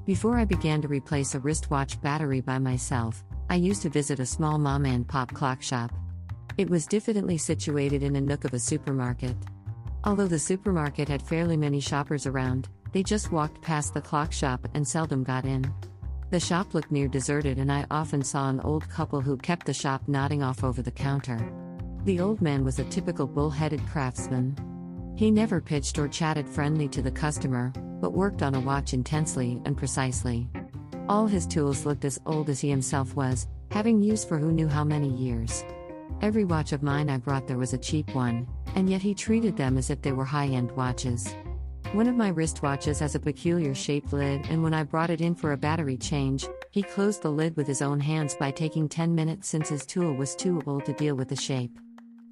Before I began to replace a wristwatch battery by myself, I used to visit a small mom-and-pop clock shop. It was diffidently situated in a nook of a supermarket. Although the supermarket had fairly many shoppers around, they just walked past the clock shop and seldom got in. The shop looked near deserted, and I often saw an old couple who kept the shop nodding off over the counter. The old man was a typical bull-headed craftsman. He never pitched or chatted friendly to the customer, but worked on a watch intensely and precisely. All his tools looked as old as he himself was, having used for who knew how many years. Every watch of mine I brought there was a cheap one, and yet he treated them as if they were high-end watches. One of my wristwatches has a peculiar shaped lid, and when I brought it in for a battery change, he closed the lid with his own hands by taking 10 minutes since his tool was too old to deal with the shape.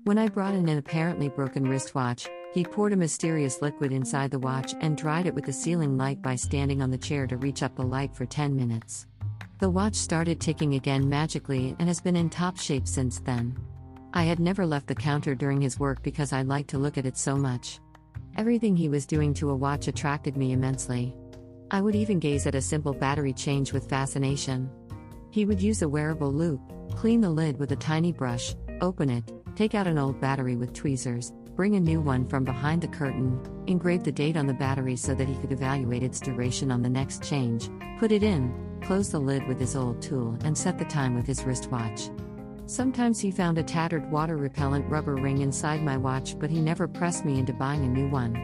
When I brought in an apparently broken wristwatch, he poured a mysterious liquid inside the watch and dried it with the ceiling light by standing on the chair to reach up the light for 10 minutes. The watch started ticking again magically and has been in top shape since then. I had never left the counter during his work because I liked to look at it so much. Everything he was doing to a watch attracted me immensely. I would even gaze at a simple battery change with fascination. He would use a wearable loop, clean the lid with a tiny brush, open it, take out an old battery with tweezers, bring a new one from behind the curtain, engrave the date on the battery so that he could evaluate its duration on the next change, put it in, close the lid with his old tool, and set the time with his wristwatch. Sometimes he found a tattered water-repellent rubber ring inside my watch, but he never pressed me into buying a new one.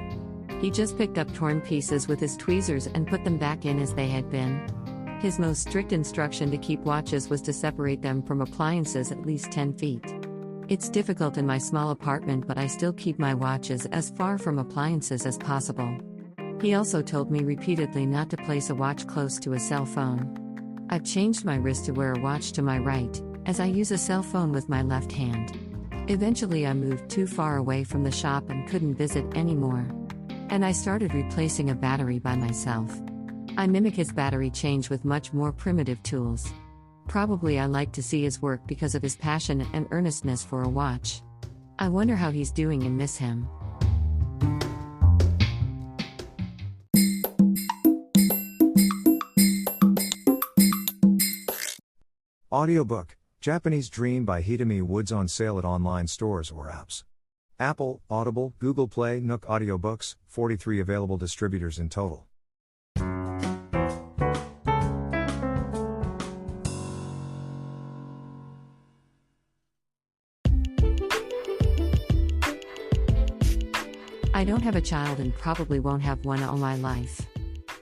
He just picked up torn pieces with his tweezers and put them back in as they had been. His most strict instruction to keep watches was to separate them from appliances at least 10 feet. It's difficult in my small apartment, but I still keep my watches as far from appliances as possible. He also told me repeatedly not to place a watch close to a cell phone. I've changed my wrist to wear a watch to my right, as I use a cell phone with my left hand. Eventually I moved too far away from the shop and couldn't visit anymore. And I started replacing a battery by myself. I mimic his battery change with much more primitive tools. Probably I like to see his work because of his passion and earnestness for a watch. I wonder how he's doing and miss him. Audiobook, Japanese Dream by Hidemi Woods, on sale at online stores or apps. Apple, Audible, Google Play, Nook Audiobooks, 43 available distributors in total. I don't have a child and probably won't have one all my life.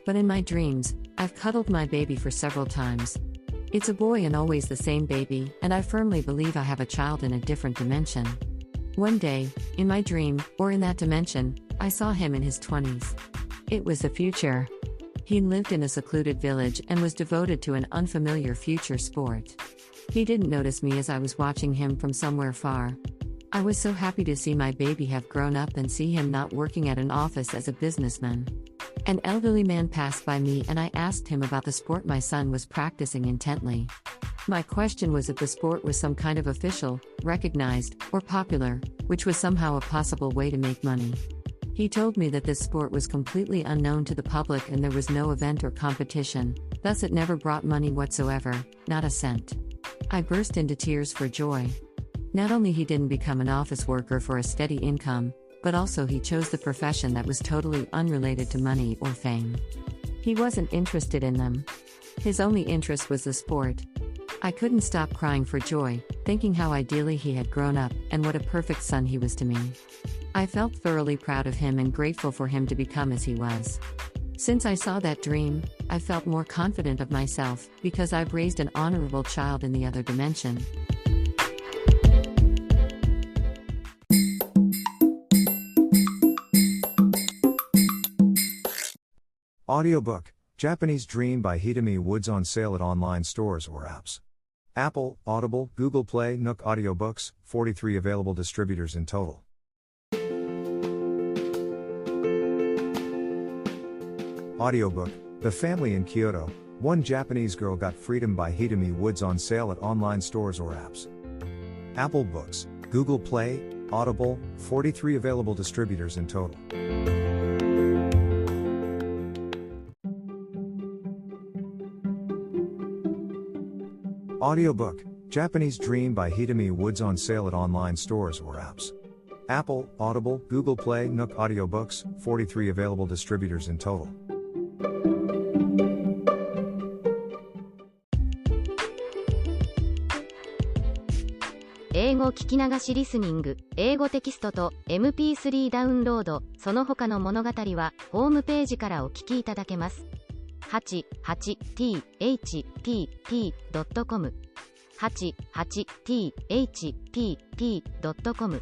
But in my dreams, I've cuddled my baby for several times. It's a boy and always the same baby, and I firmly believe I have a child in a different dimension. One day, in my dream, or in that dimension, I saw him in his 20s. It was the future. He lived in a secluded village and was devoted to an unfamiliar future sport. He didn't notice me as I was watching him from somewhere far. I was so happy to see my baby have grown up and see him not working at an office as a businessman. An elderly man passed by me and I asked him about the sport my son was practicing intently. My question was if the sport was some kind of official, recognized, or popular, which was somehow a possible way to make money. He told me that this sport was completely unknown to the public and there was no event or competition, thus it never brought money whatsoever, not a cent. I burst into tears for joy. Not only he didn't become an office worker for a steady income, but also he chose the profession that was totally unrelated to money or fame. He wasn't interested in them. His only interest was the sport. I couldn't stop crying for joy, thinking how ideally he had grown up and what a perfect son he was to me. I felt thoroughly proud of him and grateful for him to become as he was. Since I saw that dream, I felt more confident of myself because I've raised an honorable child in the other dimension. Audiobook, Japanese Dream by Hidemi Woods, on sale at online stores or apps. Apple, Audible, Google Play, Nook Audiobooks, 43 available distributors in total. Audiobook, The Family in Kyoto, One Japanese Girl Got Freedom by Hidemi Woods, on sale at online stores or apps. Apple Books, Google Play, Audible, 43 available distributors in total. Audiobook, Japanese Dream by Hidemi Woods on sale at online stores or apps. Apple, Audible, Google Play, Nook Audiobooks, 43 available distributors in total. 英語聞き流しリスニング、英語テキストと MP3 ダウンロード、その他の物語はホームページからお聞きいただけます。88thpp.com 88thpp.com